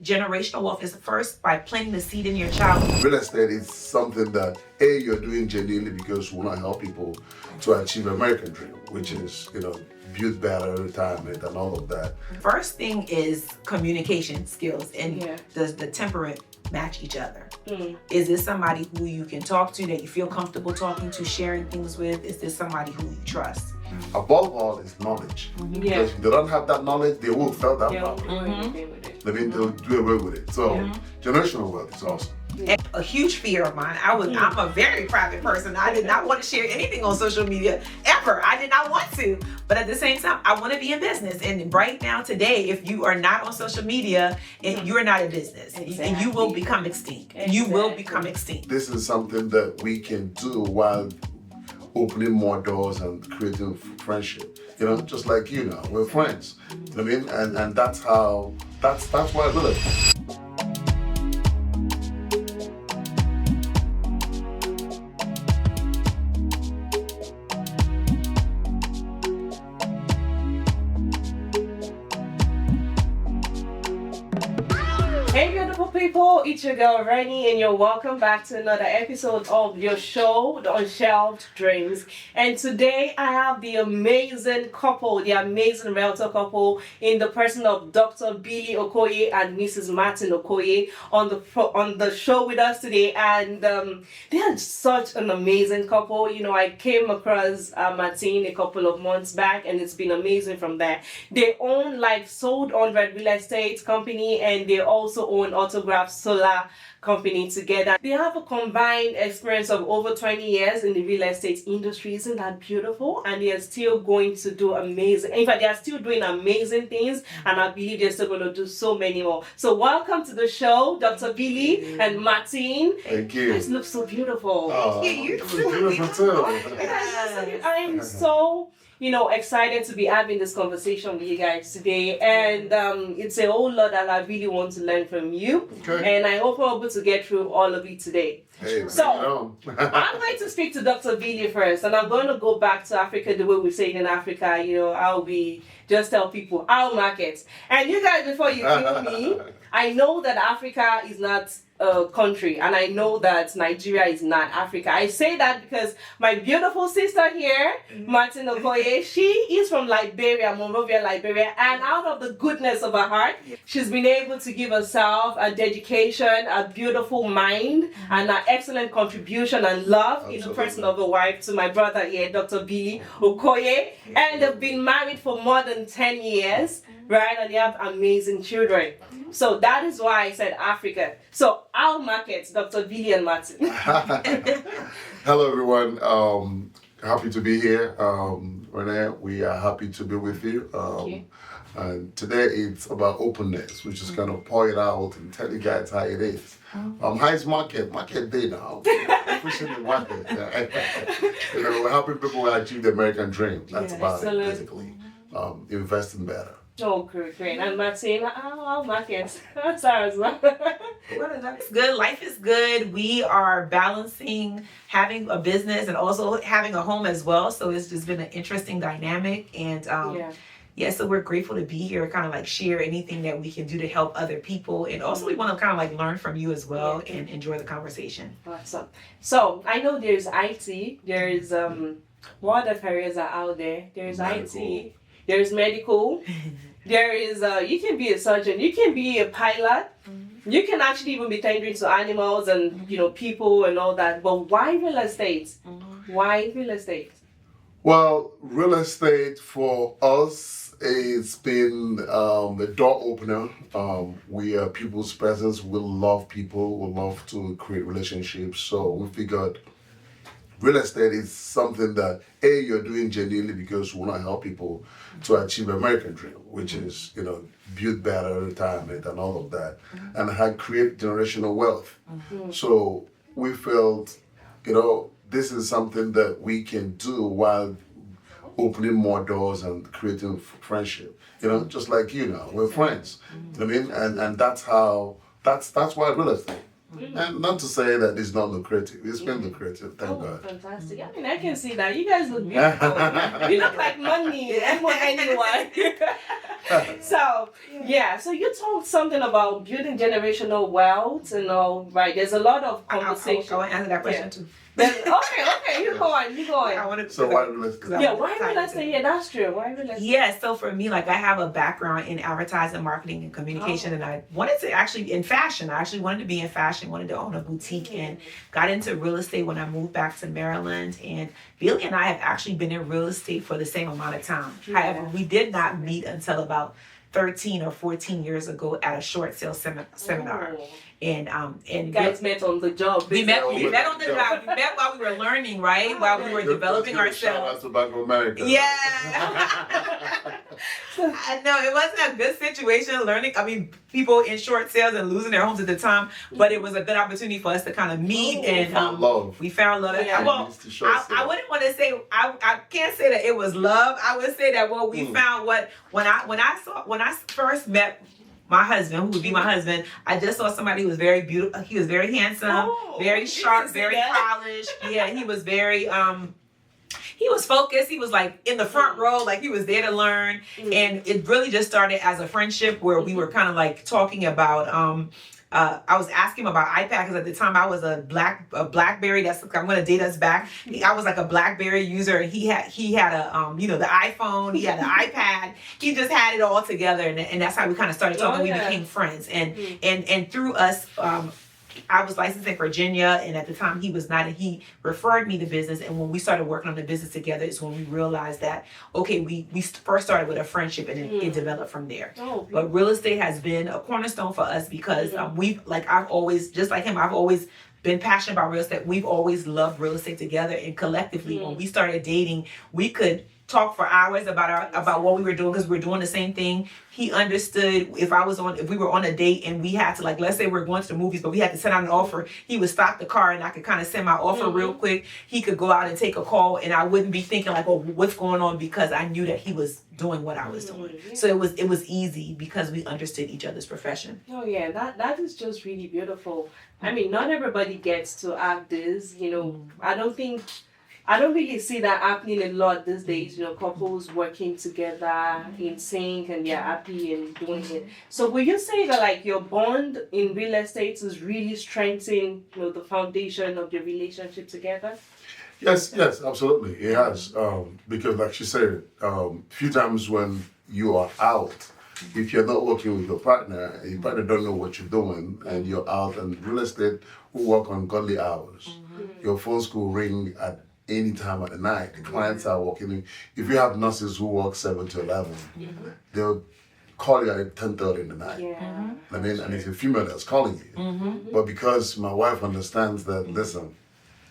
Generational wealth is first by planting the seed in your child. Real estate is something that you're doing genuinely because you want to help people to achieve American dream, which is, build better retirement and all of that. First thing is communication skills, and does the temperament match each other? Is this somebody who you can talk to, that you feel comfortable talking to, sharing things with? Is this somebody who you trust? Above all is knowledge. Because if they don't have that knowledge, they will fail that knowledge. They'll do away with it. So generational wealth is awesome. And a huge fear of mine. I'm a very private person. I did not want to share anything on social media ever. I did not want to. But at the same time, I want to be in business. And right now, today, if you are not on social media, and you're not in business, and you will become extinct. You will become extinct. This is something that we can do while opening more doors and creating friendship. Just like we're friends. I mean, and that's why I do it. Hey beautiful people, it's your girl Rennie and you're welcome back to another episode of your show, The Unshelved Dreams. And today I have the amazing couple, the amazing realtor couple in the person of Dr. Billy Okoye and Mrs. Matene Okoye on the show with us today. And they are such an amazing couple. I came across Matene a couple of months back and it's been amazing from there. They own sold on real estate company, and they also own Autograph Solar company together. They have a combined experience of over 20 years in the real estate industry. Isn't that beautiful? And they are still going to do amazing. In fact, they are still doing amazing things, and I believe they're still going to do so many more. So welcome to the show, Dr. Billy and Matene. Thank you. You guys look so beautiful. Thank you. You're beautiful too. I am so excited to be having this conversation with you guys today, and it's a whole lot that I really want to learn from you, and I hope we're able to get through all of it today. So I'm going to speak to Dr. Billy first, and I'm going to go back to Africa the way we say it in Africa. How we just tell people our markets. And you guys, before you kill me, I know that Africa is not a country, and I know that Nigeria is not Africa. I say that because my beautiful sister here, Matene Okoye, she is from Liberia, Monrovia, Liberia, and out of the goodness of her heart, she's been able to give herself a dedication, a beautiful mind, and an excellent contribution and love in the person of a wife to my brother here, Dr. Billy Okoye, and they've been married for more than 10 years, right? And they have amazing children. So that is why I said Africa. So our markets, Dr. Billy and Matene. Hello everyone. Happy to be here. Renee, we are happy to be with you. And today it's about openness, which is kind of pour it out and tell you guys how it is. How is market day now? Pushing the market. We're helping people achieve the American dream. That's about it, basically. Investing better. Oh, great. And Matene, our markets. Sorry, Well, that's good. Life is good. We are balancing having a business and also having a home as well. So it's just been an interesting dynamic. And so we're grateful to be here, kind of share anything that we can do to help other people. And also we want to kind of learn from you as well and enjoy the conversation. Awesome. So I know there's IT, there's what other careers are out there? There's medical. IT, there's medical. There is, you can be a surgeon, you can be a pilot, you can actually even be tendering to animals and, people and all that. But why real estate? Why real estate? Well, real estate for us, it's been a door opener. We are people's presence. We love people. We love to create relationships. So we figured real estate is something that you're doing genuinely because you want to help people to achieve American dream, which is build better retirement and all of that, and create generational wealth. So we felt this is something that we can do while opening more doors and creating friendship. Just like we're friends. I mean, and that's why real estate. And not to say that it's not lucrative. It's been lucrative, thank God. Fantastic. I mean, I can see that. You guys look beautiful. You look like money and more anyone. So, so you talked something about building generational wealth and all, right? There's a lot of conversation. I want to answer that question too. Okay, you go on. I want to. So why real estate? Why real estate? Yeah, that's true. Why real estate? Yeah, so for me, like I have a background in advertising, marketing, and communication, and I wanted to actually in fashion. I actually wanted to be in fashion, wanted to own a boutique, and got into real estate when I moved back to Maryland. And Billy and I have actually been in real estate for the same amount of time. However, we did not meet until about 13 or 14 years ago at a short sale seminar. And you guys met on the job. We met on the job. We met while we were learning, right? While we were developing ourselves. Shout out to Bank of America. Yeah. I know it wasn't a good situation learning. I mean, people in short sales and losing their homes at the time, but it was a good opportunity for us to kind of meet and we found love. Yeah. Well, I wouldn't want to say I can't say that it was love. I would say that we found when I first met my husband, who would be my husband, I just saw somebody who was very beautiful. He was very handsome, very sharp, very polished. Yeah, he was very he was focused. He was like in the front row, like he was there to learn. And it really just started as a friendship where we were kind of like talking about I was asking him about iPad because at the time I was a BlackBerry. I'm gonna date us back. I was like a BlackBerry user, and he had a the iPhone. He had the iPad. He just had it all together, and that's how we kind of started talking. We became friends, and through us. I was licensed in Virginia, and at the time he was not, and he referred me to business. And when we started working on the business together, is when we realized that we first started with a friendship, and then it developed from there. But real estate has been a cornerstone for us because I've always, just like him, I've always been passionate about real estate. We've always loved real estate together, and collectively, when we started dating, we could talk for hours about what we were doing because we were doing the same thing. He understood if we were on a date and we had to, like, let's say we're going to the movies, but we had to send out an offer. He would stop the car and I could kind of send my offer real quick. He could go out and take a call, and I wouldn't be thinking like, oh, what's going on, because I knew that he was doing what I was doing. So it was easy because we understood each other's profession. Oh yeah, that is just really beautiful. I mean, not everybody gets to have this. I don't really see that happening a lot these days, couples working together in sync and they're happy and doing it. So will you say that like your bond in real estate is really strengthening, the foundation of your relationship together? Yes, absolutely. It has. Because like she said, few times when you are out, if you're not working with your partner don't know what you're doing, and you're out, and real estate will work on godly hours. Your phone will ring at any time of the night. The clients are working in. If you have nurses who work 7 to 11, they'll call you at 10:30 in the night. I mean, and it's a female that's calling you. But because my wife understands that, listen,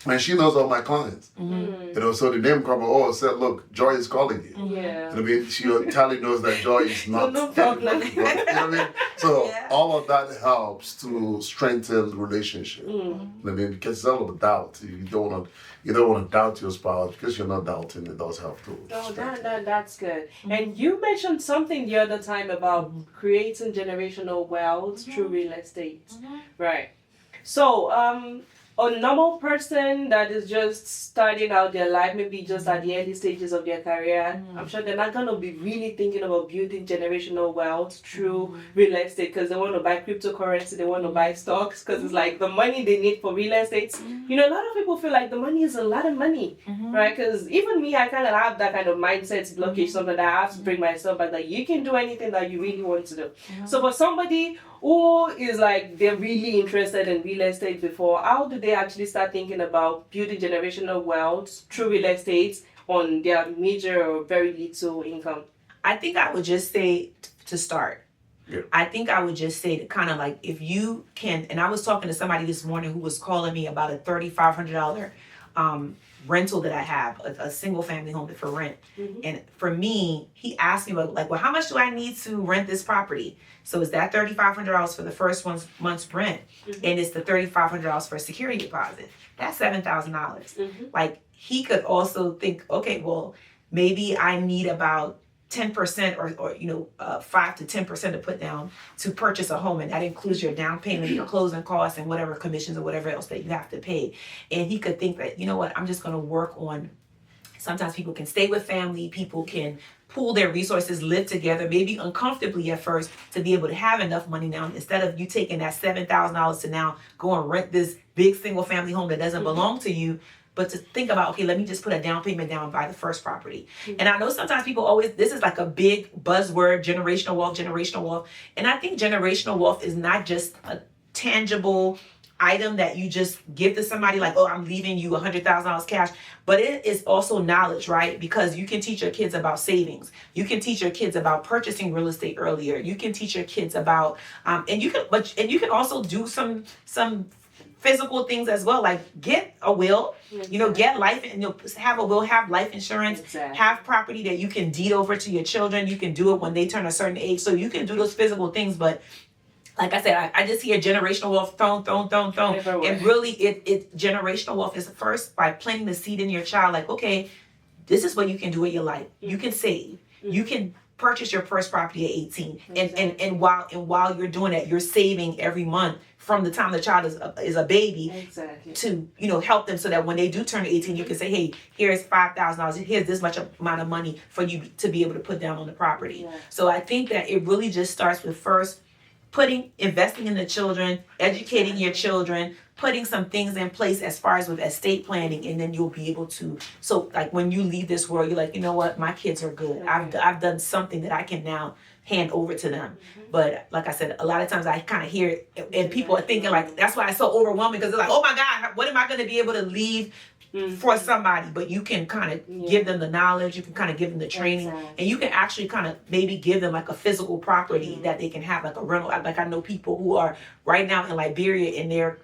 and she knows all my clients. So the name come, said, look, Joy is calling you. I mean, she entirely knows that Joy is not. No problem. You know what I mean? So all of that helps to strengthen the relationship. I mean, because it's all about doubt. You don't want to doubt your spouse, because you're not doubting. It does help too. Oh, that's good. And you mentioned something the other time about creating generational wealth through real estate, right? So, a normal person that is just starting out their life, maybe just at the early stages of their career, I'm sure they're not going to be really thinking about building generational wealth through real estate because they want to buy cryptocurrency, they want to buy stocks, because it's like the money they need for real estate. A lot of people feel like the money is a lot of money, right? Because even me, I kind of have that kind of mindset blockage, something that I have to bring myself back, that you can do anything that you really want to do. So for somebody who is like, they're really interested in real estate before, how do they actually start thinking about building generational wealth through real estate on their major or very little income? I think I would just say to start. I think I would just say to kind of like, if you can, and I was talking to somebody this morning who was calling me about a $3,500 rental that I have, a single family home for rent. And for me, he asked me about like, well, how much do I need to rent this property? So is that $3,500 for the first month's rent? And it's the $3,500 for a security deposit. That's $7,000. Like, he could also think, okay, well, maybe I need about 10% or 5 to 10% to put down to purchase a home, and that includes your down payment, your closing costs, and whatever commissions or whatever else that you have to pay. And he could think that, you know what, I'm just going to work on. Sometimes people can stay with family, people can pool their resources, live together, maybe uncomfortably at first, to be able to have enough money now, instead of you taking that $7,000 to now go and rent this big single family home that doesn't belong to you, but to think about, okay, let me just put a down payment down and buy the first property. And I know sometimes people always, this is like a big buzzword, generational wealth. And I think generational wealth is not just a tangible item that you just give to somebody, like, oh, I'm leaving you $100,000 cash, but it is also knowledge, right? Because you can teach your kids about savings. You can teach your kids about purchasing real estate earlier. You can teach your kids about, and you can also do some physical things as well, like get a will, get life, and have a will, have life insurance, have property that you can deed over to your children. You can do it when they turn a certain age, so you can do those physical things. But like I said, I just hear generational wealth thrown. And really, it generational wealth is first by planting the seed in your child. Like, okay, this is what you can do with your life. You can save. You can purchase your first property at 18. And while you're doing that, you're saving every month from the time the child is a baby to help them, so that when they do turn 18, you can say, hey, here's $5,000. Here's this much amount of money for you to be able to put down on the property. So I think that it really just starts with first investing in the children, educating your children, putting some things in place as far as with estate planning, and then you'll be able to, so like when you leave this world, you're like, you know what, my kids are good. I've done something that I can now hand over to them. But like I said, a lot of times I kind of hear it, and people are thinking, like, that's why it's so overwhelming, because they're like, oh my God, what am I going to be able to leave for somebody? But you can kind of give them the knowledge, you can kind of give them the training, and you can actually kind of maybe give them like a physical property that they can have, like a rental. Like I know people who are right now in Liberia, and they're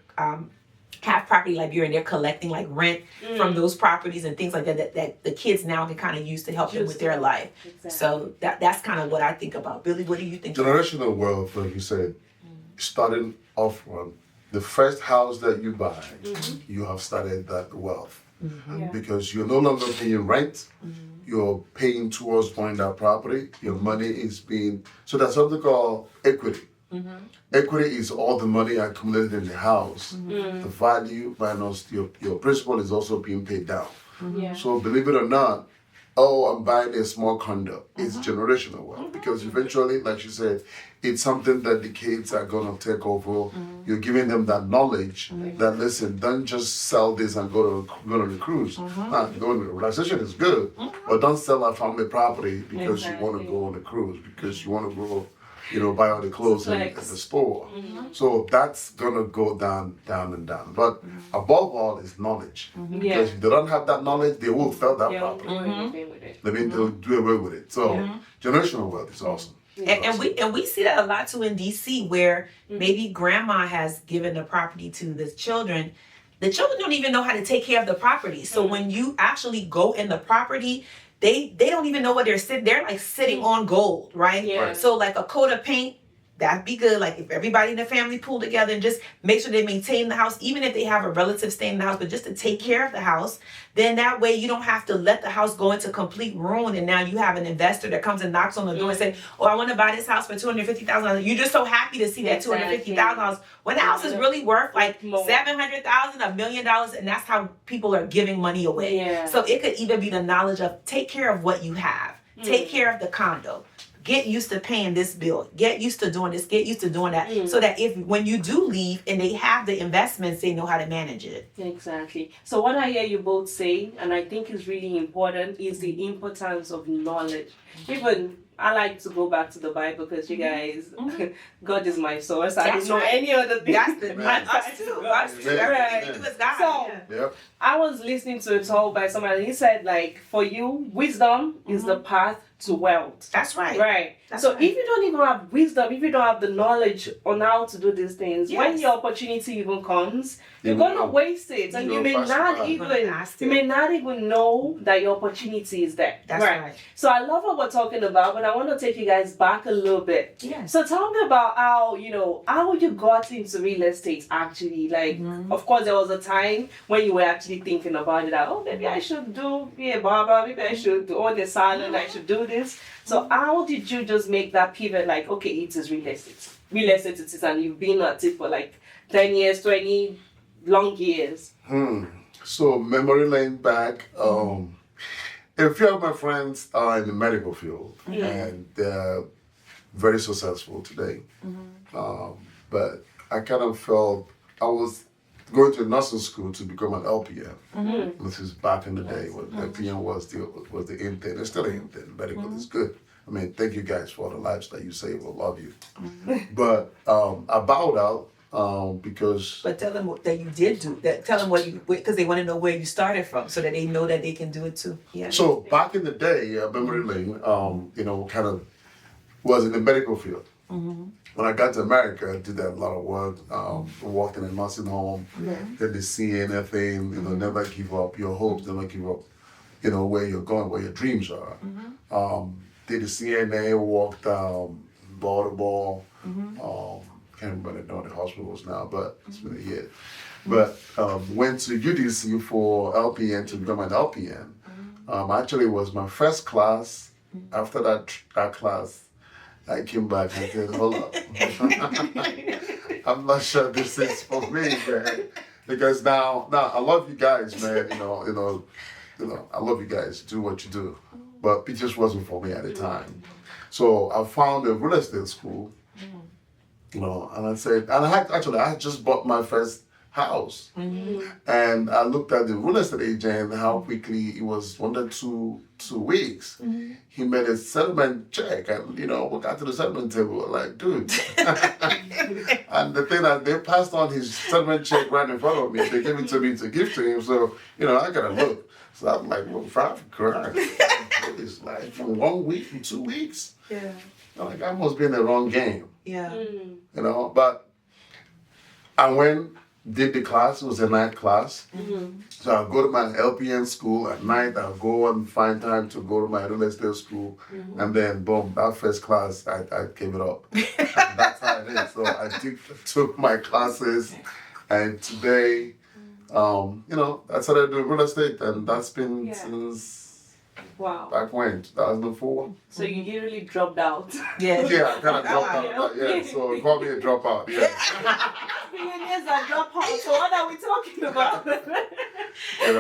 have property in Liberia, and they're collecting like rent from those properties and things like that the kids now can kind of use to help them with their life. So that's kind of what I think about. Billy, what do you think? Generational wealth, like you said, starting off from the first house that you buy, you have started that wealth. Because you're no longer paying rent, you're paying towards buying that property, your money is being, so there's something called equity. Equity is all the money accumulated in the house. The value minus your principal is also being paid down. So believe it or not, I'm buying a small condo. It's generational wealth, because eventually, like you said, it's something that the kids are gonna take over. You're giving them that knowledge that, listen, don't just sell this and go on the cruise. Going on the relaxation is good, but don't sell a family property because you want to go on the cruise, because you want to go, buy all the clothes at the store. So that's gonna go down. But above all is knowledge. Because if they don't have that knowledge, they will sell that property. They'll do away with it. So generational wealth is awesome. And we see that a lot too in DC, where maybe grandma has given the property to the children. The children don't even know how to take care of the property. So when you actually go in the property, they don't even know what they're sitting. They're like sitting on gold, right? So like a coat of paint, that'd be good. Like if everybody in the family pull together and just make sure they maintain the house, even if they have a relative staying in the house, but just to take care of the house, then that way you don't have to let the house go into complete ruin. And now you have an investor that comes and knocks on the door and say, oh, I want to buy this house for $250,000. You're just so happy to see that $250,000 when the house is really worth like $700,000, $1 million, and that's how people are giving money away. So it could even be the knowledge of take care of what you have, take care of the condo. Get used to paying this bill. Get used to doing this. Get used to doing that. So that when you do leave and they have the investments, they know how to manage it. Exactly. So what I hear you both say, and I think is really important, is the importance of knowledge. Even I like to go back to the Bible, because you guys, God is my source. I don't know any other thing. That's the us too. So I was listening to a talk by somebody. He said, like, for you, wisdom is the path to wealth. That's right. Right. If you don't even have wisdom, if you don't have the knowledge on how to do these things, when your opportunity even comes, you're gonna waste it, and you may not even know that your opportunity is there. That's right. So I love what we're talking about, but I want to take you guys back a little bit. So tell me about how you got into real estate actually. Like, of course, there was a time when you were actually thinking about it, like, oh, maybe I should be a barber, maybe I should own a salon, I should do this. this. So how did you just make that pivot? Like, okay, it is real estate. Real estate it is, and you've been at it for like 10 years, 20 long years. So memory lane back. A few of my friends are in the medical field, and they're very successful today. But I kind of felt I was going to nursing school to become an LPN. This is back in the day when LPN was the in thing. It's still in thing. Medical is good. I mean, thank you guys for the lives that you save. I love you. But I bowed out because. But tell them that you did do that. Tell them what you, because they want to know where you started from, so that they know that they can do it too. Yeah. So back in the day, memory lane, kind of was in the medical field. When I got to America, I did that a lot of work. Worked in a nursing home, did the CNA thing. Never give up your hopes, never give up. Where you're going, where your dreams are. Did the CNA, walked Baltimore. Can't remember the name of the hospitals now, but it's been a year. But went to UDC for LPN to become an LPN. Actually, it was my first class. After that class, I came back and said, hold up. I'm not sure this is for me, man. Because now I love you guys, man. I love you guys. Do what you do. But it just wasn't for me at the time. So I found a real estate school, and I said, and I had just bought my first house. And I looked at the real estate agent, how quickly it was under two weeks. He made a settlement check, and we got to the settlement table, like, dude. And the thing that they passed on his settlement check right in front of me, they gave it to me to give to him. So, I gotta look. So I'm like, well, $5,000. It's like from 1 week and 2 weeks. Yeah. I'm like, I must be in the wrong game. Yeah. But I went, did the class. It was a night class. So I'll go to my LPN school at night. I'll go and find time to go to my real estate school. And then, boom, that first class, I gave it up. And that's how it is. So I took my classes. And today, I started doing real estate. And that's been since... Wow. Back when? 2004? So you literally dropped out. Yeah. Yeah, I kind of dropped out. Yeah, so it called me a dropout. Yeah. Millionaires are dropouts. So what are we talking about?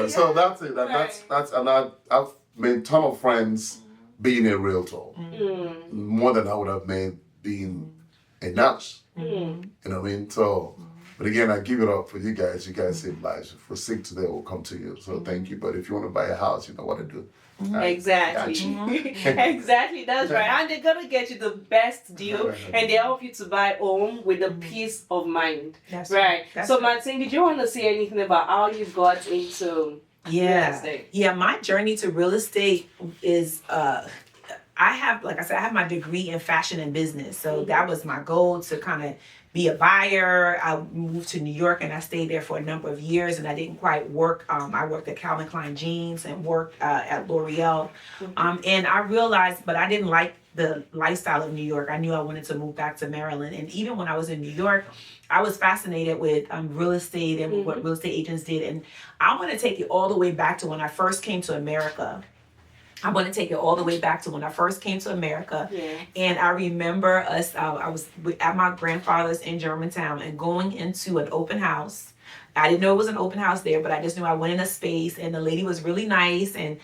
So that's it. And I've made a ton of friends being a realtor. More than I would have made being a nurse. You know what I mean? So, but again, I give it up for you guys. You guys save lives. If we're sick today, we'll come to you. So thank you. But if you want to buy a house, you know what to do. Exactly. Exactly, that's right. And they're gonna get you the best deal, and they help you to buy home with a peace of mind. That's right. So Matene, did you want to say anything about how you got into real estate? Yeah, my journey to real estate is I have my degree in fashion and business. So that was my goal, to kind of be a buyer. I moved to New York and I stayed there for a number of years, and I didn't quite work. I worked at Calvin Klein Jeans and worked at L'Oreal. And I realized, but I didn't like the lifestyle of New York. I knew I wanted to move back to Maryland. And even when I was in New York, I was fascinated with real estate and what real estate agents did. And I want to take it all the way back to when I first came to America. I want to take it all the way back to when I first came to America. And I remember us, I was at my grandfather's in Germantown and going into an open house. I didn't know it was an open house there, but I just knew I went in a space, and the lady was really nice. And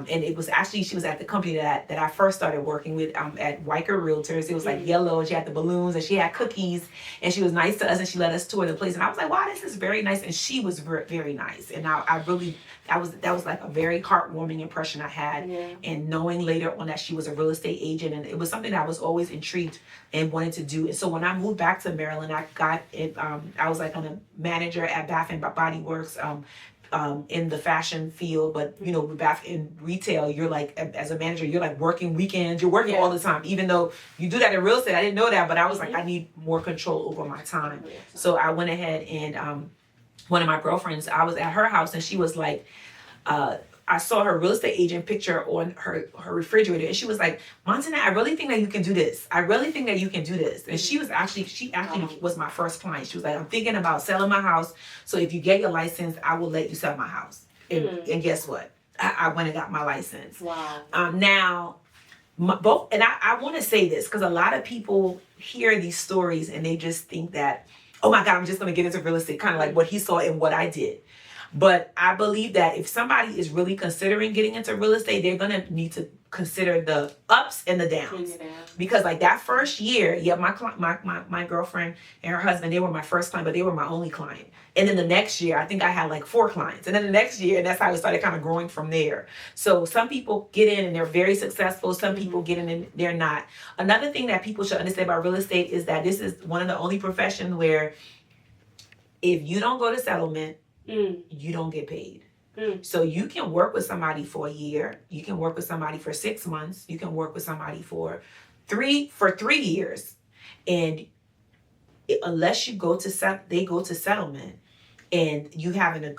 it was actually, she was at the company that I first started working with at Weicker Realtors. It was like yellow, and she had the balloons, and she had cookies, and she was nice to us, and she let us tour the place. And I was like, wow, this is very nice. And she was very, very nice. And that was like a very heartwarming impression I had. And knowing later on that she was a real estate agent, and it was something that I was always intrigued and wanted to do. And so when I moved back to Maryland, I got it. I was like a manager at Bath and Body Works. In the fashion field, but Bath in retail, you're like, as a manager, you're like working weekends, you're working all the time, even though you do that in real estate. I didn't know that, but I was like, I need more control over my time. So I went ahead and one of my girlfriends, I was at her house, and she was like, I saw her real estate agent picture on her refrigerator, and she was like, Matene, I really think that you can do this. I really think that you can do this. And she actually was my first client. She was like, I'm thinking about selling my house. So if you get your license, I will let you sell my house. And guess what? I went and got my license. Wow. Now, both, and I want to say this because a lot of people hear these stories and they just think that, oh my God, I'm just going to get into real estate, kind of like what he saw and what I did. But I believe that if somebody is really considering getting into real estate, they're going to need to consider the ups and the downs. Because like that first year, yeah, my girlfriend and her husband, they were my first client, but they were my only client. And then the next year, I think I had like 4 clients. And then the next year, and that's how it started kind of growing from there. So some people get in and they're very successful. Some people get in and they're not. Another thing that people should understand about real estate is that this is one of the only professions where if you don't go to settlement, you don't get paid. So you can work with somebody for a year. You can work with somebody for 6 months. You can work with somebody for 3 years. And unless you go to they go to settlement and you have an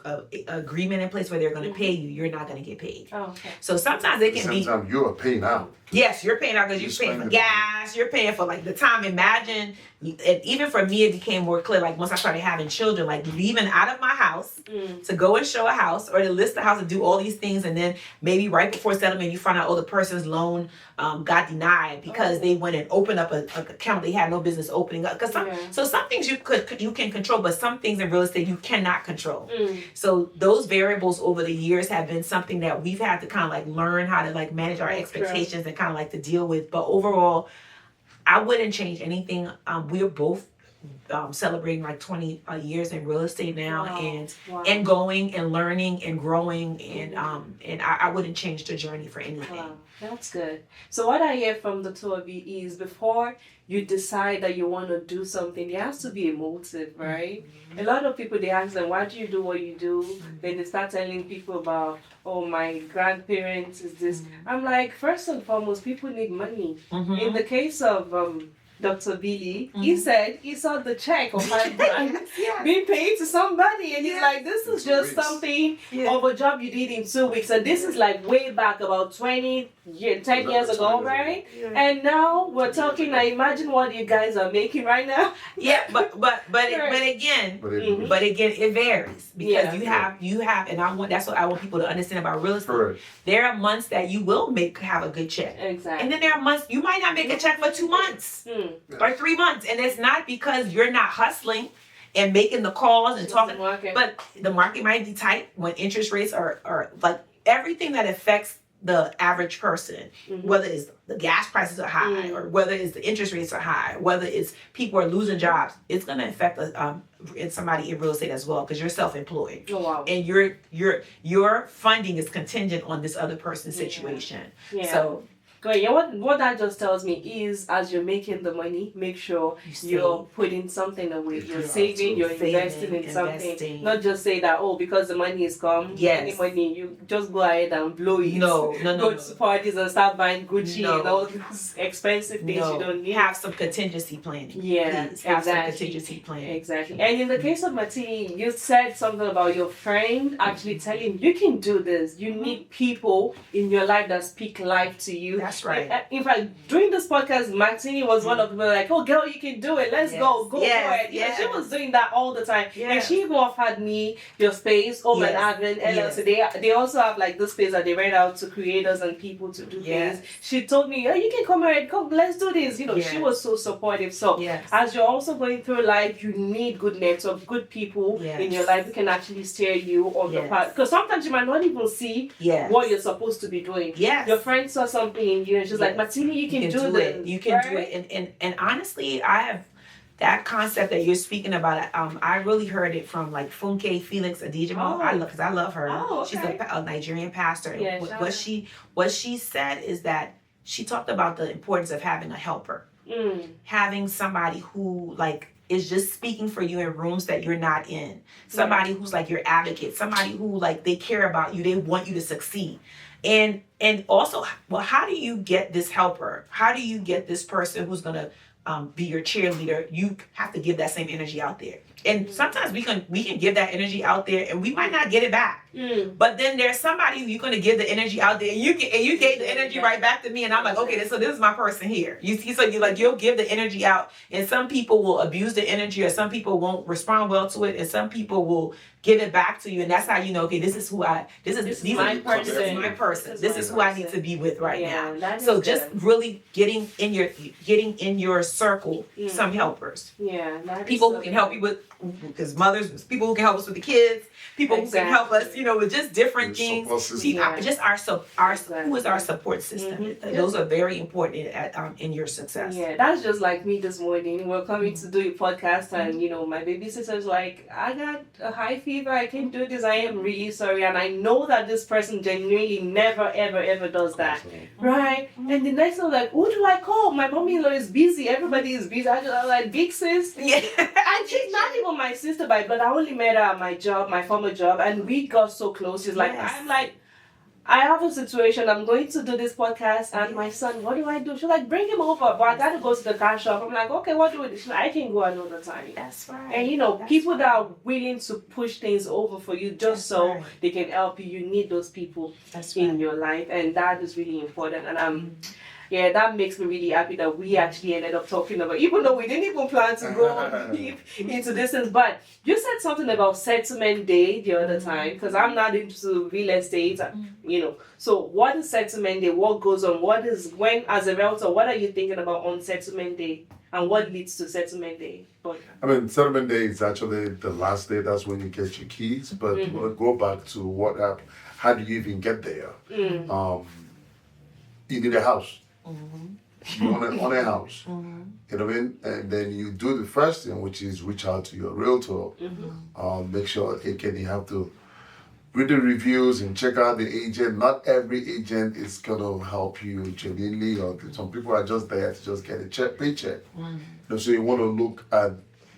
agreement in place where they're going to pay you, you're not going to get paid. Oh, okay. So sometimes it can be. Sometimes you're paying out. Yes, you're paying out because you're paying for gas. You're paying for like the time. Imagine, and even for me, it became more clear. Like once I started having children, like leaving out of my house to go and show a house or to list the house and do all these things, and then maybe right before settlement, you find out the person's loan got denied because they went and opened up an account they had no business opening up. So some things you can control, but some things in real estate you cannot control. So those variables over the years have been something that we've had to kind of like learn how to like manage our expectations and kind of like to deal with. But overall, I wouldn't change anything. We're both celebrating like 20 years in real estate now, and going and learning and growing, and I wouldn't change the journey for anything. Wow, that's good. So what I hear from the two of you is before you decide that you want to do something, there has to be a motive, right? A lot of people, they ask them, why do you do what you do? Then they start telling people about, oh, my grandparents is this. I'm like, first and foremost, people need money. In the case of Dr. Billy, he said he saw the check of $5,000 being paid to somebody, and he's like, this is just something of a job you did in 2 weeks. And this is like way back about 10 years ago, right? And now we're talking, I imagine what you guys are making right now. But again, it varies because you have, and that's what I want people to understand about real estate. Correct. There are months that you will have a good check. Exactly. And then there are months you might not make a check for 2 months. Or 3 months, and it's not because you're not hustling and making the calls and talking, but the market might be tight when interest rates are like everything that affects the average person, whether it's the gas prices are high or whether it's the interest rates are high, whether it's people are losing jobs, it's going to affect somebody in real estate as well because you're self-employed. Oh, wow. And your funding is contingent on this other person's situation. So. Great. What that just tells me is, as you're making the money, make sure you're putting something away. You're saving, you're investing in something. Not just say that, because the money is come, any money, you just go ahead and blow it. No. Go to parties and start buying Gucci and all these expensive things you don't need. Have some contingency planning. Yeah, please. Have some contingency planning. Exactly. And in the case of Matene, you said something about your friend actually telling you can do this. You need people in your life that speak life to you. That's right. In fact, during this podcast, Matene was one of the people like, oh girl, you can do it. Let's go for it. Yeah, she was doing that all the time. And she even offered me your space, Home and Admin LLC. They also have like this space that they rent out to creators and people to do things. She told me, you can come ahead, come, let's do this. She was so supportive. So as you're also going through life, you need good network, good people in your life who can actually steer you on the path. Because sometimes you might not even see what you're supposed to be doing. Your friend saw something in you and she's like, Matene, you can do this. You can do it. And honestly, I have that concept that you're speaking about. I really heard it from like Funke Felix Adijimo. Because I love her. She's a Nigerian pastor. What she said is that she talked about the importance of having a helper, having somebody who like is just speaking for you in rooms that you're not in, somebody who's like your advocate, somebody who like they care about you, they want you to succeed. And also, well, how do you get this helper? How do you get this person who's gonna be your cheerleader? You have to give that same energy out there. And sometimes we can give that energy out there and we might not get it back. But then there's somebody you're going to give the energy out there, and you gave the energy right back to me, and I'm like, okay, so this is my person here. You see, so you'll give the energy out, and some people will abuse the energy, or some people won't respond well to it, and some people will give it back to you, and that's how you know, okay, this is my person. This is who I need to be with right now. So just really getting in your circle some helpers. Yeah, people who can help you with, because mothers, people who can help us with the kids, people who can help us, with just different things. Just who is our support system. Those are very important in your success. Yeah, that's just like me this morning. We're coming to do a podcast, and my babysitter's like, I got a high fever, I can't do this, I am really sorry. And I know that this person genuinely never ever does that. Right? And the next one, like, who do I call? My mom-in-law is busy, everybody is busy. I'm like, big sis. Yeah. And she's not even my sister by blood. I only met her at my job, my former job, and we got so close. She's like, I'm like, I have a situation, I'm going to do this podcast, and my son, what do I do? She's like, bring him over, but I gotta go to the car shop. I'm like, okay, what do we do? She's like, I can go another time. That's right. And people that are willing to push things over for you just so they can help you, you need those people in your life, and that is really important. And that makes me really happy that we actually ended up talking about, even though we didn't even plan to go deep into this things. But you said something about settlement day the other time, because I'm not into real estate, So what is settlement day? What goes on? When, as a realtor, what are you thinking about on settlement day? And what leads to settlement day? Settlement day is actually the last day. That's when you get your keys. But we'll go back to what happened. How do you even get there? You need a house. You want a house. You know what I mean? And then you do the first thing, which is reach out to your realtor. Make sure, again, you have to read the reviews and check out the agent. Not every agent is going to help you genuinely, or some people are just there to just get a paycheck. So you want to look at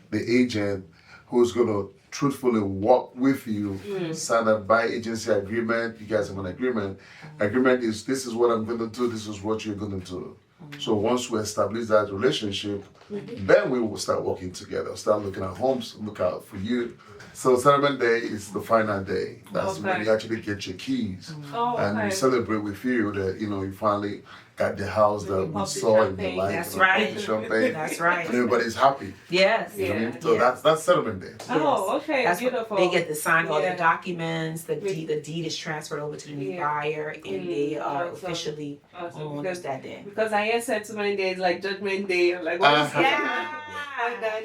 the agent who's going to truthfully work with you, sign a buy agency agreement. You guys have an agreement. Agreement is, this is what I'm going to do, this is what you're going to do. So once we establish that relationship, then we will start working together, start looking at homes, look out for you. So settlement day is the final day. That's when you actually get your keys. And we celebrate with you that, you finally got the house that we saw in the light. That's right. Champagne. That's right. And everybody's happy. Yes. You know what I mean? So that's settlement day. Oh, okay. That's beautiful. They get to sign all the documents. The deed is transferred over to the new buyer, and they are officially on that day. Because I hear settlement day is like judgment day. I'm like, what is that?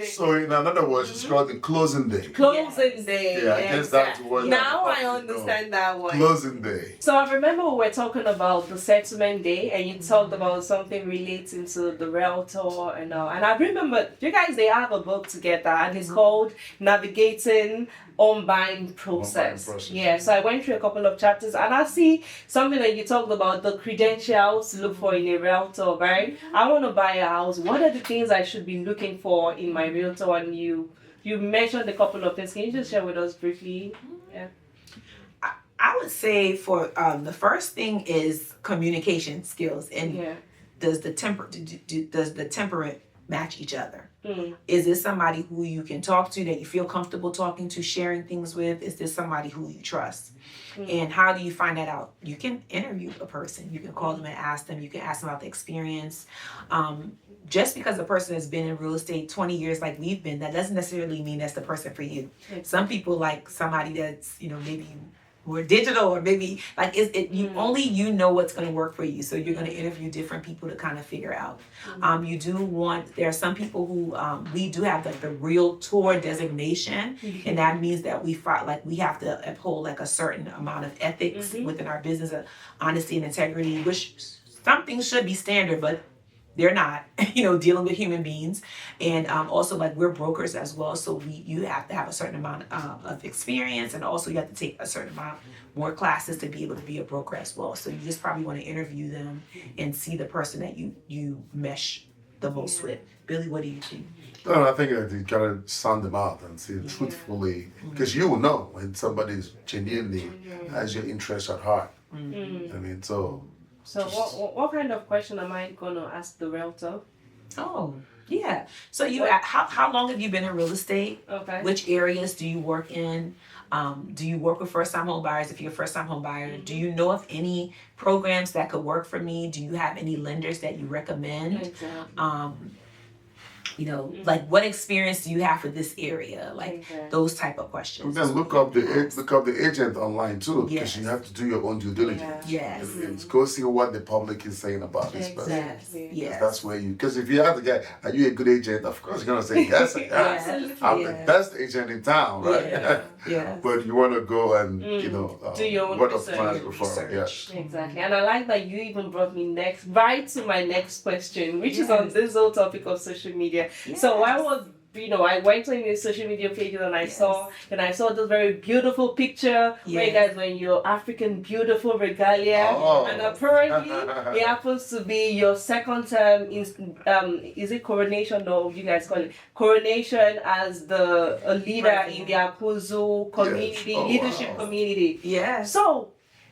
So in other words, it's called the closing day. Closing day. Yeah, I guess that's what. Now I understand that one. Closing day. So I remember we were talking about the settlement day, and you talked about something relating to the realtor and all. And I remember you guys, they have a book together, and it's called Navigating Home Buying Process. Yeah, so I went through a couple of chapters, and I see something that you talked about, the credentials to look for in a realtor, right? I want to buy a house. What are the things I should be looking for in my realtor? And you mentioned a couple of things. Can you just share with us briefly? Yeah. I would say for the first thing is communication skills, and does the temperament match each other? Is this somebody who you can talk to, that you feel comfortable talking to, sharing things with? Is this somebody who you trust? And how do you find that out? You can interview a person. You can call them and ask them. You can ask them about the experience. Just because a person has been in real estate 20 years like we've been, that doesn't necessarily mean that's the person for you. Some people like somebody that's, maybe more digital, or maybe like only you know what's going to work for you. So you're going to interview different people to kind of figure out. There are some people who we do have like the realtor designation, and that means that we have to uphold like a certain amount of ethics within our business, honesty and integrity, which some things should be standard, but they're not, dealing with human beings. And also, like, we're brokers as well. So you have to have a certain amount of experience, and also you have to take a certain amount more classes to be able to be a broker as well. So you just probably want to interview them and see the person that you mesh the most with. Billy, what do you think? No, I think you gotta sound them out and see truthfully, because you will know when somebody's genuinely has your interest at heart. So what kind of question am I going to ask the realtor? Oh, Yeah. So how long have you been in real estate? Okay. Which areas do you work in? Do you work with first-time home buyers? If you're a first-time home buyer, do you know of any programs that could work for me? Do you have any lenders that you recommend? Exactly. Like what experience do you have for this area? Like those type of questions. And then look up the agent online too, because you have to do your own due diligence. Yes. And go see what the public is saying about this person. Exactly. Yes. That's where because if you have the guy, are you a good agent? Of course you're gonna say yes. I'm the best agent in town, right? Yeah. But you want to go and do your own word of research. mouth before. Yeah. Exactly. And I like that you even brought me right to my next question, which is on this whole topic of social media. Yes. So I went on your social media pages and I saw this very beautiful picture where you guys were in your African beautiful regalia, and apparently it happens to be your second term is it coronation, or you guys call it coronation as a leader in the Akuzu community leadership community. Yeah. So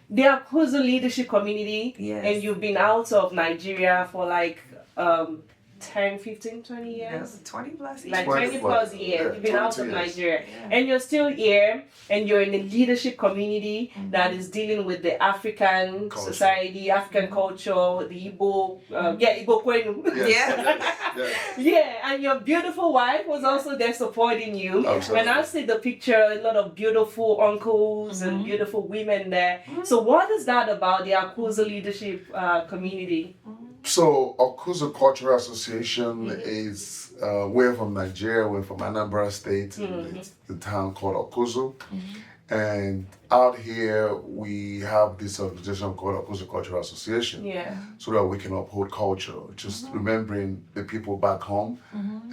the Akuzu leadership community, and you've been out of Nigeria for like 10, 15, 20 years? 20 plus years. Like 20 plus years. You've been out of Nigeria. And you're still here, and you're in a leadership community that is dealing with the African society, African culture, the Igbo, Igbo Kwenu. And your beautiful wife was also there supporting you. Absolutely. And I see the picture, a lot of beautiful uncles and beautiful women there. So what is that about the Akuzu leadership community? So Okuzu Cultural Association is we're from Nigeria, we're from Anambra State, it's the town called Okuzu. And out here we have this organization called Okuzu Cultural Association. So that we can uphold culture, just remembering the people back home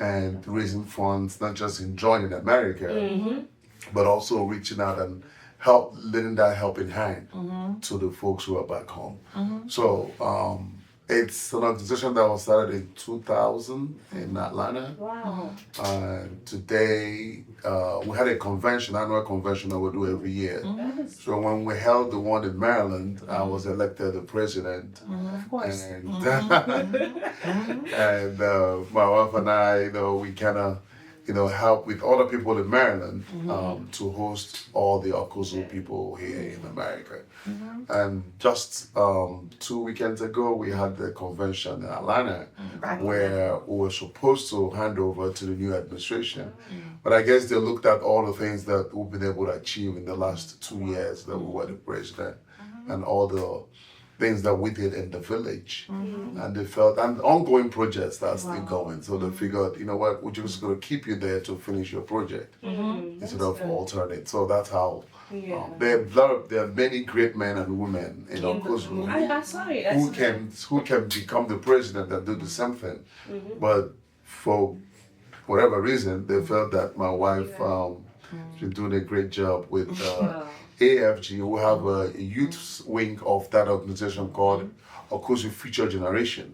and raising funds, not just enjoying America, but also reaching out and lending that helping hand to the folks who are back home. So it's an organization that was started in 2000 in Atlanta. Wow. Today, we had a annual convention that we do every year. So when we held the one in Maryland, I was elected the president. Of course. And, and my wife and I, we kind of, help with other people in Maryland to host all the Okuzu people here in America. And just 2 weekends ago, we had the convention in Atlanta where we were supposed to hand over to the new administration. But I guess they looked at all the things that we've been able to achieve in the last 2 years that we were the president and all the things that we did in the village. And they felt, and ongoing projects that's still going. So they figured, you know what, we're just going to keep you there to finish your project instead of alternate. So that's how there are many great men and women in Okuzu who can become the president and do the same thing. But for whatever reason, they felt that my wife she's doing a great job with AFG. We have a youth wing of that organization called Okuzu Future Generation.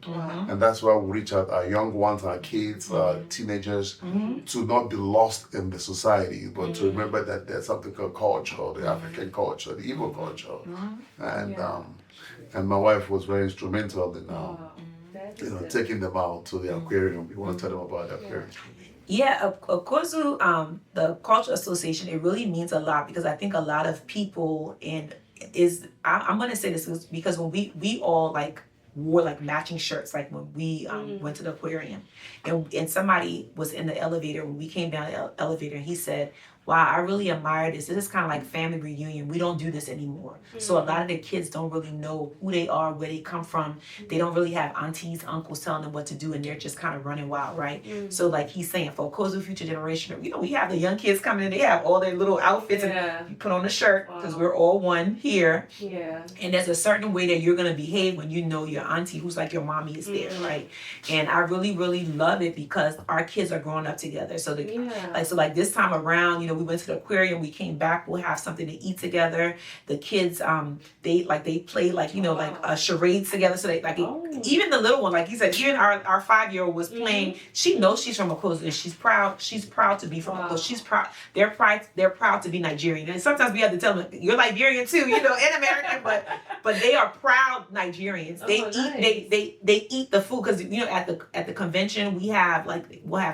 And that's why we reach out our young ones, our kids, our teenagers, to not be lost in the society, but to remember that there's something called culture, the African culture, the Igbo culture. And my wife was very instrumental in taking them out to the aquarium. You want to tell them about the aquarium? Yeah, Okuzu, the Cultural Association, it really means a lot because I think a lot of people I'm going to say this because when we all wore matching shirts, like when we went to the aquarium and somebody was in the elevator when we came down the elevator and he said, wow, I really admire this. This is kind of like family reunion. We don't do this anymore. So a lot of the kids don't really know who they are, where they come from. They don't really have aunties, uncles telling them what to do, and they're just kind of running wild, right? So he's saying, for Okuzu Future Generation, we have the young kids coming in, they have all their little outfits and you put on a shirt because we're all one here. And there's a certain way that you're going to behave when you know your auntie, who's like your mommy, is there, right? And I really, really love it because our kids are growing up together. So this time around, we went to the aquarium, we came back, we'll have something to eat together. The kids, they play charades together. So even the little one, like you said, even our 5-year-old was playing. She knows she's from Okuzu and she's proud to be from Okuzu. She's proud. They're proud to be Nigerian. And sometimes we have to tell them, you're Liberian too, and American, but they are proud Nigerians. they eat the food, because at the convention we'll have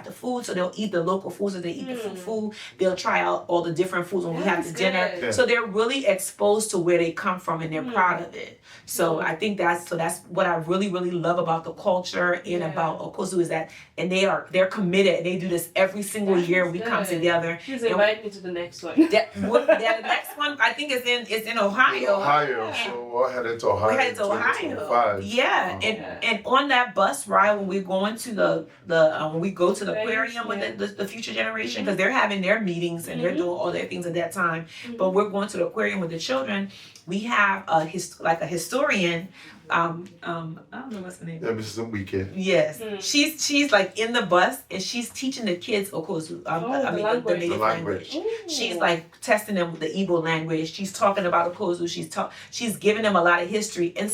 the food, so they'll eat the local food, so they eat the food. They'll try out all the different foods when we have the dinner. Good. So they're really exposed to where they come from, and they're proud of it. So I think that's what I really, really love about the culture and about Okozu, is that, and they're committed. They do this every single year. We come together. Please invite me to the next one. The next one I think is in Ohio. So we're headed to Ohio. We're headed to Ohio. Yeah, and on that bus ride, when we're going to the when we go to the aquarium with the future generation, because they're having their meetings and they're doing all their things at that time. But we're going to the aquarium with the children. We have a historian. I don't know what's the name. Yeah, Mrs. Weekend. Yes, she's like in the bus, and she's teaching the kids Okozu. The native language. She's like testing them with the Igbo language. She's talking about Okozu. She's giving them a lot of history, and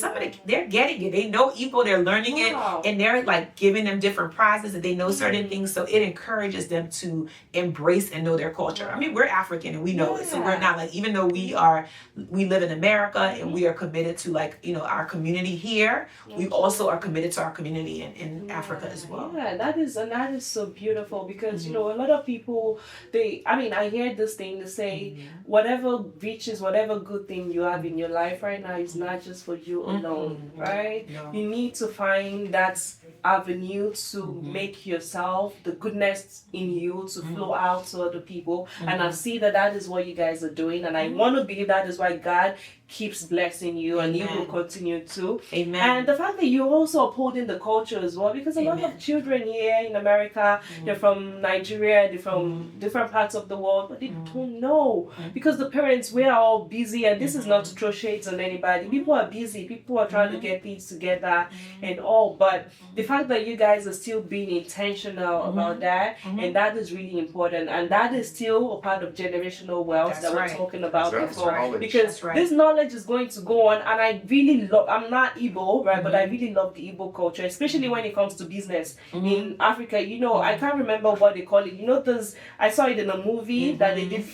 they're getting it. They know Igbo. They're learning it, and they're like giving them different prizes, and they know certain things. So it encourages them to embrace and know their culture. I mean, we're African and we know it, so we're not like, even though we live in America and we are committed to our community here, we also are committed to our community in Africa as well. Yeah, that is so beautiful, because a lot of people, I hear this thing, they say whatever riches, whatever good thing you have in your life right now is not just for you alone, right? No. You need to find that avenue to make yourself, the goodness in you, to flow out to other people. And I see that is what you guys are doing, and I want to believe that is why God keeps blessing you, and you will continue to. Amen. And the fact that you're also upholding the culture as well, because a lot of children here in America, they're from Nigeria, they're from different parts of the world, but they don't know, because the parents, we are all busy, and this is not to throw shades on anybody. People are busy, people are trying to get things together and all, but the fact that you guys are still being intentional about that, and that is really important, and that is still a part of generational wealth we're talking about before, because this knowledge is going to go on, and I really love, I'm not Igbo, right, but I really love the Igbo culture, especially when it comes to business in Africa. I can't remember what they call it. I saw it in a movie that they did,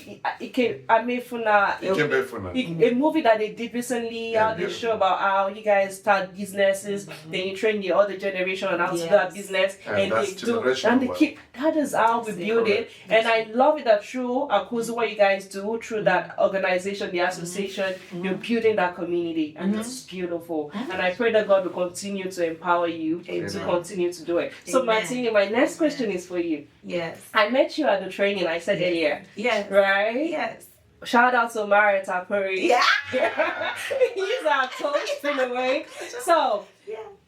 a movie that they did recently, how they show about how you guys start businesses, then you train the other generation on how to do that business, and they keep, that is how we build it. And I love it that through Akuzu, what you guys do through that organization, the association, you're building that community, and it's beautiful. And I pray that God will continue to empower you to continue to do it. So Matene, my next question is for you. Yes. I met you at the training, I said earlier. Yes. Right? Yes. Shout out to Mario Tapuri. Yeah. He's our coach in a way. So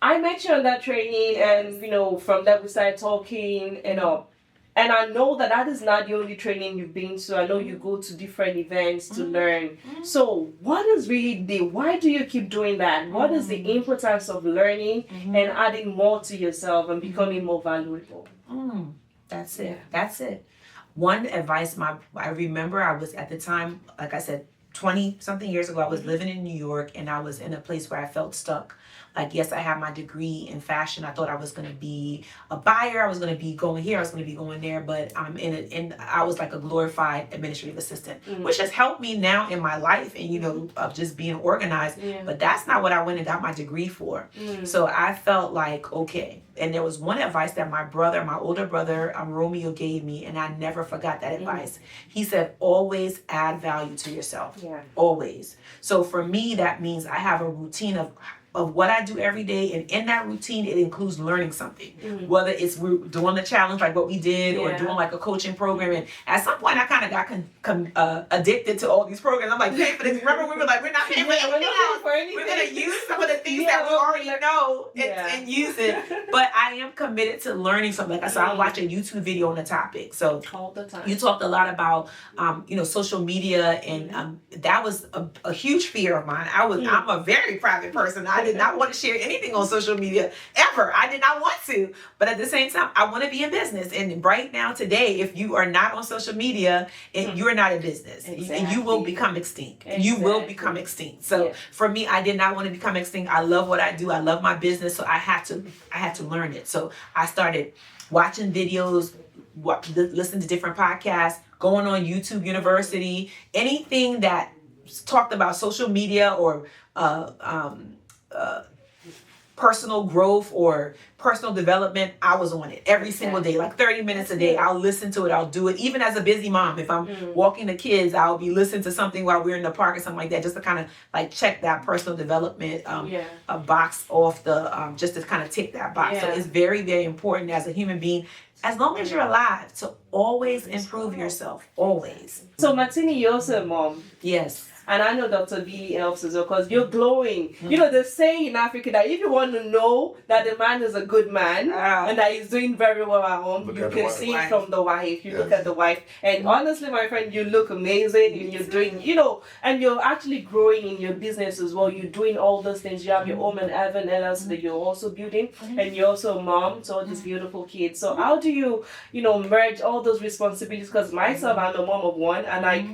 I met you on that training, and from that we started talking, and I know that is not the only training you've been to. I know you go to different events to learn. So what is really why do you keep doing that? What is the importance of learning and adding more to yourself and becoming more valuable? That's it. That's it. One advice, I remember I was at the time, like I said, 20 something years ago, I was living in New York, and I was in a place where I felt stuck. Like, yes, I have my degree in fashion. I thought I was going to be a buyer. I was going to be going here. I was going to be going there. But I'm I was like a glorified administrative assistant, which has helped me now in my life and, of just being organized. But that's not what I went and got my degree for. So I felt like, okay. And there was one advice that my older brother, Romeo, gave me, and I never forgot that advice. He said, always add value to yourself. Yeah. Always. So for me, that means I have a routine of what I do every day, and in that routine, it includes learning something. Whether it's doing the challenge like what we did, or doing like a coaching program. And at some point, I kind of got addicted to all these programs. I'm like, pay for this. Remember, we were like, we're not paying for anything. We're going to use some of the things that we already know and use it. But I am committed to learning something. Like I said, I watch a YouTube video on the topic. So all the time. You talked a lot about, social media, and that was a huge fear of mine. I'm a very private person. I did not want to share anything on social media ever. I did not want to. But at the same time, I want to be in business. And right now, today, if you are not on social media, you're not in business. And you will become extinct. You will become extinct. So for me, I did not want to become extinct. I love what I do. I love my business. So I had to learn it. So I started watching videos, listening to different podcasts, going on YouTube University, anything that talked about social media or personal growth or personal development, I was on it every single day, like 30 minutes a day. I'll listen to it. I'll do it. Even as a busy mom, if I'm walking the kids, I'll be listening to something while we're in the park or something like that, just to kind of like check that personal development a box off the, just to kind of tick that box. So it's very, very important as a human being, as long as you're alive, to always improve yourself, always. So Matene, you're also a mom. Yes. And I know Dr. B helps as well because you're glowing. You know, they say in Africa that if you want to know that the man is a good man and that he's doing very well at home, you can see it from the wife. You look at the wife. And honestly, my friend, you look amazing. And you're doing, you know, and you're actually growing in your business as well. You're doing all those things. You have your home and Evan LLC that you're also building. And you're also a mom to all these beautiful kids. So how do you, you know, merge all those responsibilities? Because myself, I'm a mom of one. And like,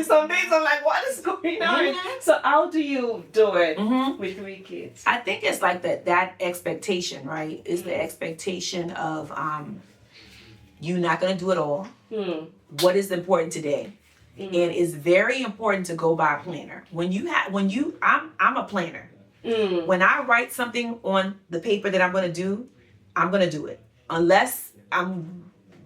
some days I'm like, what is going on? So how do you do it with 3 kids? I think it's like that expectation, right? Is the expectation of you not gonna do it all. What is important today? And it's very important to go by a planner. I'm a planner. When I write something on the paper that I'm gonna do it. Unless I'm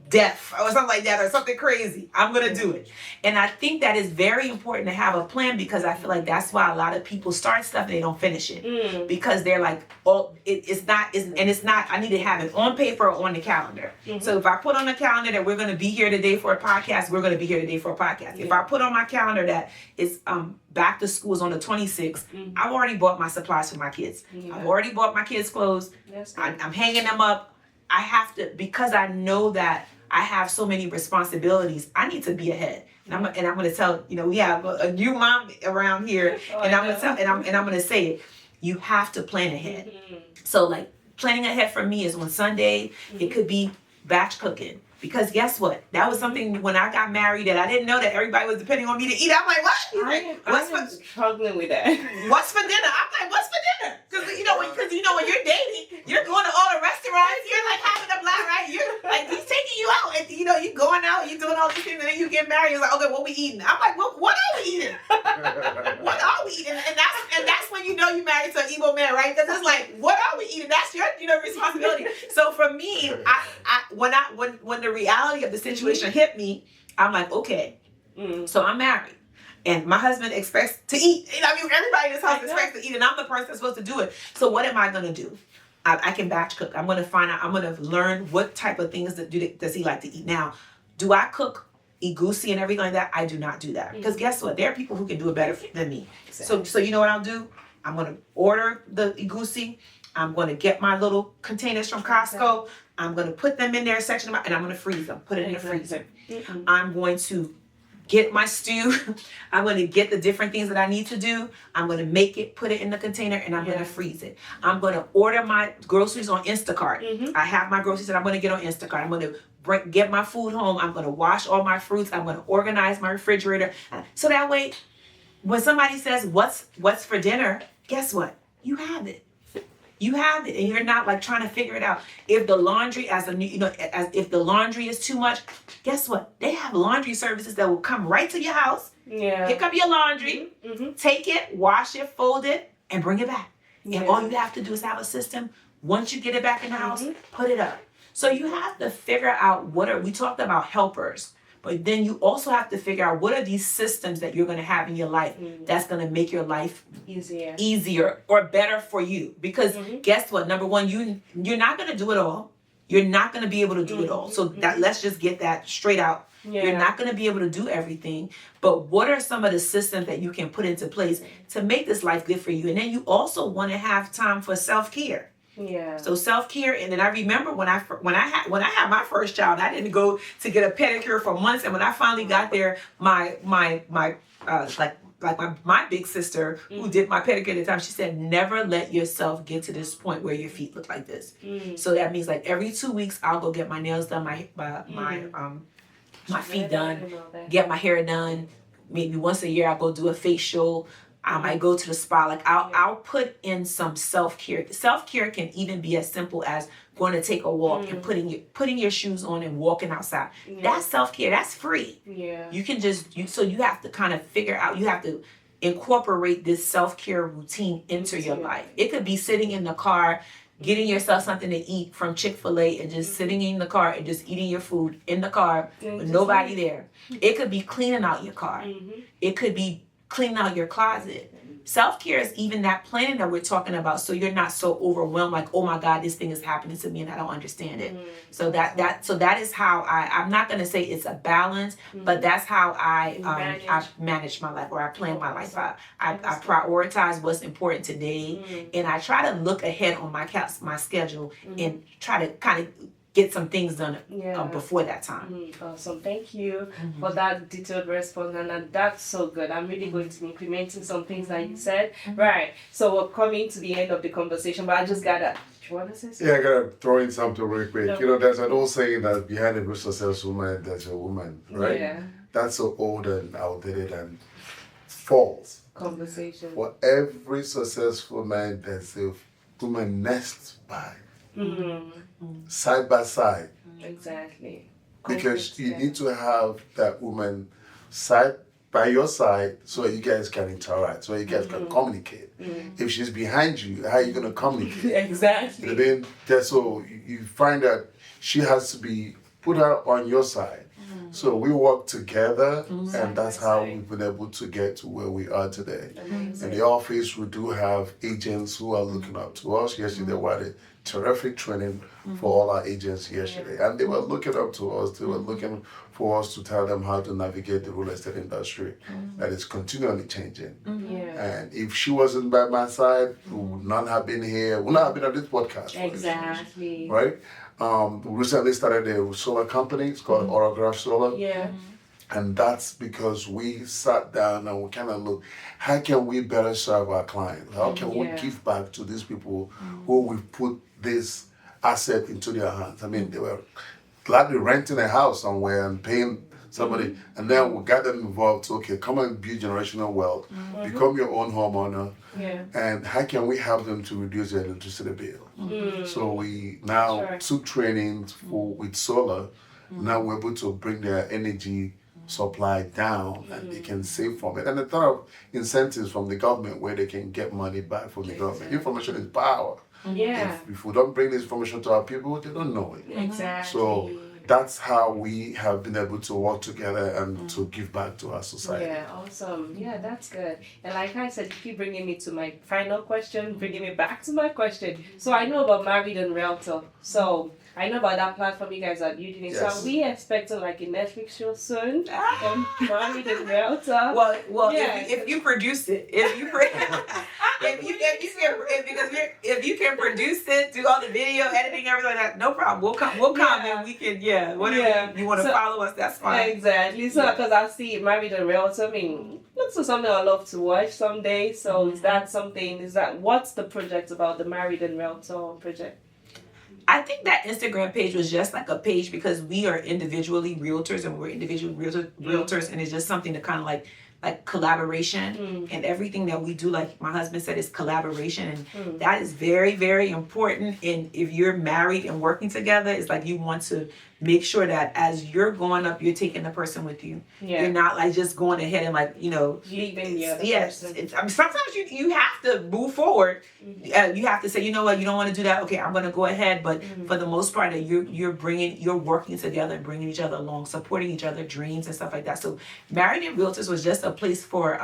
deaf or something like that or something crazy, I'm gonna do it. And I think that is very important to have a plan, because I feel like that's why a lot of people start stuff and they don't finish it because they're like, oh, it's not I need to have it on paper or on the calendar. So if I put on the calendar that we're gonna be here today for a podcast, we're gonna be here today for a podcast. If I put on my calendar that it's back to school is on the 26th, I've already bought my supplies for my kids. I've already bought my kids clothes. I'm hanging them up. I have to, because I know that I have so many responsibilities. I need to be ahead, and I'm going to tell, you know, we have a new mom around here, and I'm going to tell, and I'm going to say it. You have to plan ahead. So like planning ahead for me is on Sunday. It could be batch cooking, because guess what? That was something when I got married that I didn't know that everybody was depending on me to eat. I'm like, what? I'm struggling with that. What's for dinner? I'm like, what's for dinner? Because when you're dating, you're going to all the restaurants. You're like having a blast, right? You're like, he's taking you out, and you know, you're going out, you're doing all these things, and then you get married. You're like, okay, what we eating? I'm like, what are we eating? What are we eating? And that's when you know you married to an evil man, right? Because it's like, what are we eating? That's your responsibility. So for me, when the reality of the situation hit me, I'm like, okay, so I'm married. And my husband expects to eat. You know, I mean, everybody in this house expects to eat, and I'm the person that's supposed to do it. So what am I going to do? I can batch cook. I'm going to find out. I'm going to learn what type of things does he like to eat. Now, do I cook egusi and everything like that? I do not do that. Because guess what? There are people who can do it better than me. Exactly. So you know what I'll do? I'm going to order the egusi. I'm going to get my little containers from Costco. I'm going to put them in their section, and I'm going to freeze them. Put it in the freezer. I'm going to get my stew. I'm going to get the different things that I need to do. I'm going to make it, put it in the container, and I'm going to freeze it. I'm going to order my groceries on Instacart. I have my groceries that I'm going to get on Instacart. I'm going to get my food home. I'm going to wash all my fruits. I'm going to organize my refrigerator. So that way, when somebody says, what's for dinner? Guess what? You have it. You have it, and you're not like trying to figure it out. If the laundry, if the laundry is too much, guess what? They have laundry services that will come right to your house, pick up your laundry, take it, wash it, fold it, and bring it back. And all you have to do is have a system. Once you get it back in the house, put it up. So you have to figure out we talked about helpers. But then you also have to figure out what are these systems that you're going to have in your life that's going to make your life easier or better for you. Because guess what? Number one, you're not going to do it all. You're not going to be able to do it all. So let's just get that straight out. You're not going to be able to do everything. But what are some of the systems that you can put into place to make this life good for you? And then you also want to have time for self-care. So self-care, and then I remember when I had my first child, I didn't go to get a pedicure for months, and when I finally got there, my big sister who did my pedicure at the time, she said, never let yourself get to this point where your feet look like this. So that means like every 2 weeks I'll go get my nails done, my feet done, get my hair done. Maybe once a year I'll go do a facial. I might go to the spa. Like I'll put in some self-care. Self-care can even be as simple as going to take a walk and putting your shoes on and walking outside. That's self-care. That's free. You can so you have to kind of figure out, you have to incorporate this self-care routine into your life. It could be sitting in the car, getting yourself something to eat from Chick-fil-A and just sitting in the car and just eating your food in the car with nobody there. It could be cleaning out your car. It could be cleaning out your closet. Self-care is even that planning that we're talking about, so you're not so overwhelmed like, oh my God, this thing is happening to me and I don't understand it. So that is how I'm not gonna say it's a balance, but that's how I manage my life, or I plan my life out. I prioritize what's important today, and I try to look ahead on my schedule and try to kind of get some things done before that time. Awesome. Thank you for that detailed response, and that's so good. I'm really going to be implementing some things that you said. Right. So we're coming to the end of the conversation, but I just gotta. Do you want to say something? Yeah, I gotta throw in something real quick. No. You know, there's an old saying that behind every successful man, there's a woman, right? Yeah. That's so old and outdated and false. Conversation. For every successful man, there's a woman next by. Side by side. Exactly. Because you need to have that woman side by your side so you guys can interact, so you guys can communicate. If she's behind you, how are you going to communicate? Exactly. And then so you find that she has to be put her on your side. So we work together, and that's how we've been able to get to where we are today. In the office, we do have agents who are looking up to us. Yesterday, we had a terrific training for all our agents yesterday, and they were looking up to us. They were looking for us to tell them how to navigate the real estate industry that is continually changing. And if she wasn't by my side, we would not have been here. We would not have been on this podcast. Exactly. Right? We recently started a solar company. It's called Orograph Solar. And that's because we sat down and we kind of looked, how can we better serve our clients? How can we give back to these people who we've put this asset into their hands? I mean, they were gladly renting a house somewhere and paying somebody, and then we got them involved. So, okay, come and build generational wealth, become your own homeowner, and how can we help them to reduce their electricity bill? So we now took trainings with solar. Now we're able to bring their energy supply down, and they can save from it. And a ton of incentives from the government where they can get money back from the government. Information is power. If we don't bring this information to our people, they don't know it. Exactly. So that's how we have been able to work together and to give back to our society. Yeah, awesome. Yeah, that's good. And like I said, you keep bringing me to my final question, bringing me back to my question. So I know about Married and Realtor. So I know about that platform you guys are building. Yes. So are we expecting like a Netflix show soon? Married and Realtor. Well, if you produce it, if you can produce it, do all the video editing, everything like that, no problem. We'll come and we can whatever you want to follow us, that's fine. Exactly. So because I see Married and Realtor, I mean, looks like something I love to watch someday. So what's the project about, the Married and Realtor project? I think that Instagram page was just like a page because we are individually realtors and we're individual realtors, and it's just something to kind of like collaboration, and everything that we do, like my husband said, is collaboration, and that is very, very important. And if you're married and working together, it's like you want to make sure that as you're going up, you're taking the person with you. You're not like just going ahead and like, leaving the other person. I mean, sometimes you have to move forward. You have to say, you know what, you don't want to do that. Okay, I'm going to go ahead. But for the most part, you're working together and bringing each other along, supporting each other dreams and stuff like that. So Married and Realtors was just a place for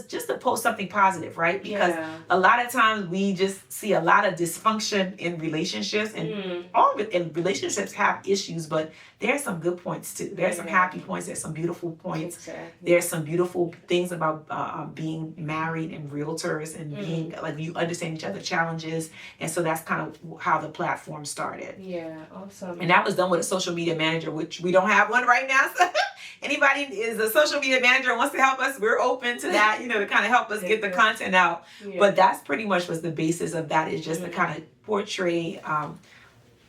just to post something positive, right? Because a lot of times we just see a lot of dysfunction in relationships, and and relationships have issues, but there's some good points too. There's some happy points. There's some beautiful points. Exactly. There's some beautiful things about being married and realtors and being like you understand each other's challenges, and so that's kind of how the platform started. Yeah, awesome. And that was done with a social media manager, which we don't have one right now. So anybody is a social media manager and wants to help us, we're open to that, to kind of help us get the content out. But that's pretty much was the basis of that, is just to kind of portray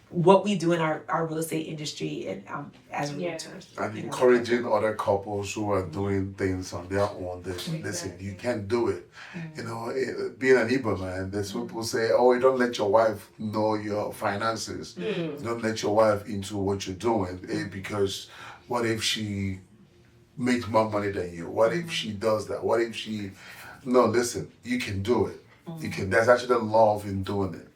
what we do in our real estate industry and as realtors. And encouraging other couples who are doing things on their own. Listen, you can't do it. Being an Igbo man, there's people say, you don't let your wife know your finances. You don't let your wife into what you're doing. Because what if she makes more money than you? What if she does that? What if she, no, listen, you can do it. You can, there's actually love in doing it.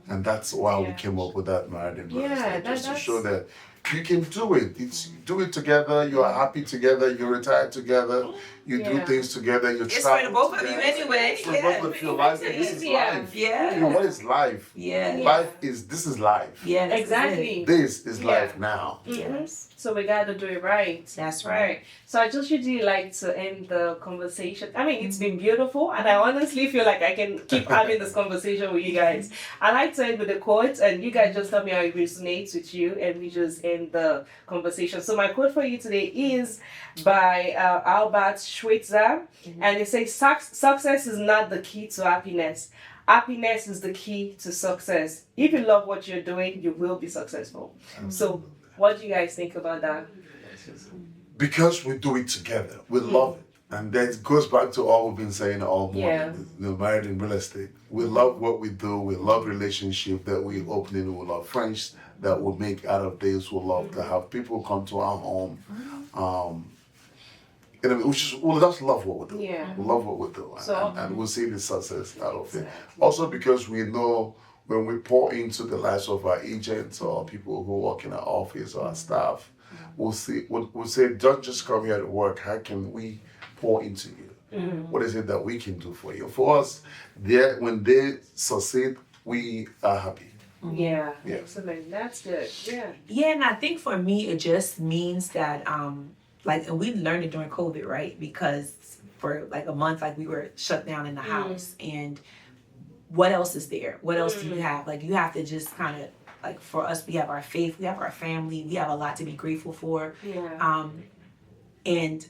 And that's why we came up with that married in real estate, just to show that you can do it. It's do it together. You are happy together. You retire together. You do things together. You It's travel for the both of together. you anyway. For both of you, life. This is life. Yeah. You know, what is life? Yeah. Life is, this is life. Yeah, that's Exactly. This is life now. Yes. So we gotta do it right. That's right. So I just usually like to end the conversation. I mean, it's been beautiful, and I honestly feel like I can keep having this conversation with you guys. I like to end with a quote, and you guys just tell me how it resonates with you, and we just end the conversation. So my quote for you today is by Albert Schweitzer, and it says, "Success is not the key to happiness. Happiness is the key to success. If you love what you're doing, you will be successful." So what do you guys think about that? Because we do it together, we love it. And that goes back to all we've been saying all morning, married in real estate. We love what we do, we love relationship that we opening, we love friends that we make out of this, we love to have people come to our home. We just love what we do. Yeah. We love what we do. So, and we'll see the success out of it. Also because we know when we pour into the lives of our agents or people who work in our office or our staff, we'll say, don't just come here to work. How can we pour into you? What is it that we can do for you? For us, when they succeed, we are happy. Yeah. Excellent. That's good. Yeah. Yeah, and I think for me, it just means that, and we learned it during COVID, right? Because for like a month, like we were shut down in the house, and what else is there? What else do you have? Like, you have to just kind of, like, for us, we have our faith, we have our family, we have a lot to be grateful for. And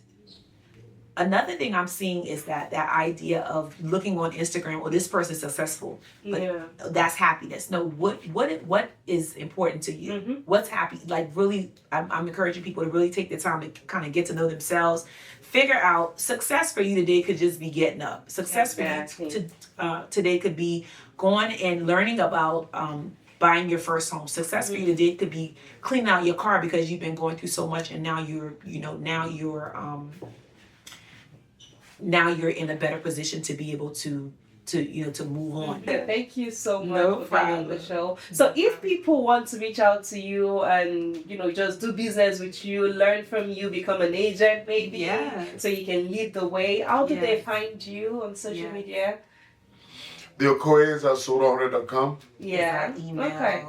another thing I'm seeing is that idea of looking on Instagram, well, this person's successful, but that's happiness. No, what is important to you? What's happy? Like, really, I'm encouraging people to really take the time to kind of get to know themselves. Figure out success for you today could just be getting up. Success for you today could be going and learning about buying your first home. Success for you today could be cleaning out your car because you've been going through so much, and now you're in a better position to be able to move on. Thank you so much for being on the show. So if people want to reach out to you and just do business with you, learn from you, become an agent maybe, so you can lead the way, how do they find you on social media? The Okoyes at sold100.com. Yeah. Email. Okay.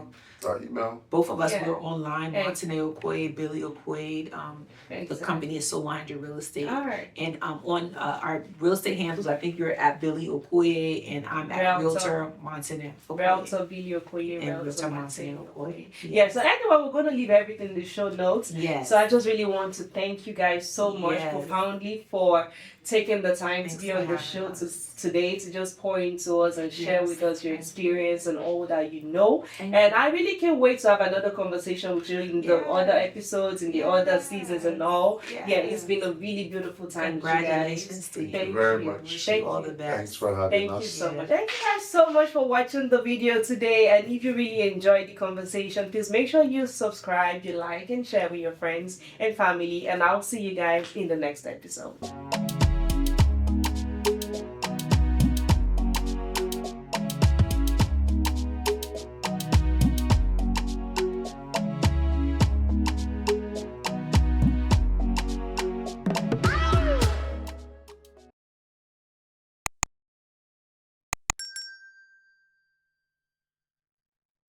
Email. Both of us were online. Matene Okoye, Billy Okoye. The company is Soul 100 Real Estate. All right. And on our real estate handles, I think you're at Billy Okoye, and I'm at Realtor Matene Okoye. Realtor Billy Okoye. And Realtor Matene Okoye. Yeah. So anyway, we're gonna leave everything in the show notes. Yes. So I just really want to thank you guys so much profoundly for taking the time to be on the show today to just pour into us and share with us your experience and all that you know. And I really can't wait to have another conversation with you in the other episodes, in the other seasons and all. Yeah, it's been a really beautiful time. Congratulations to you. Thank you very much. Thank you. All the best. Thanks for having us. Thank you so much. Thank you guys so much for watching the video today. And if you really enjoyed the conversation, please make sure you subscribe, you like, and share with your friends and family. And I'll see you guys in the next episode.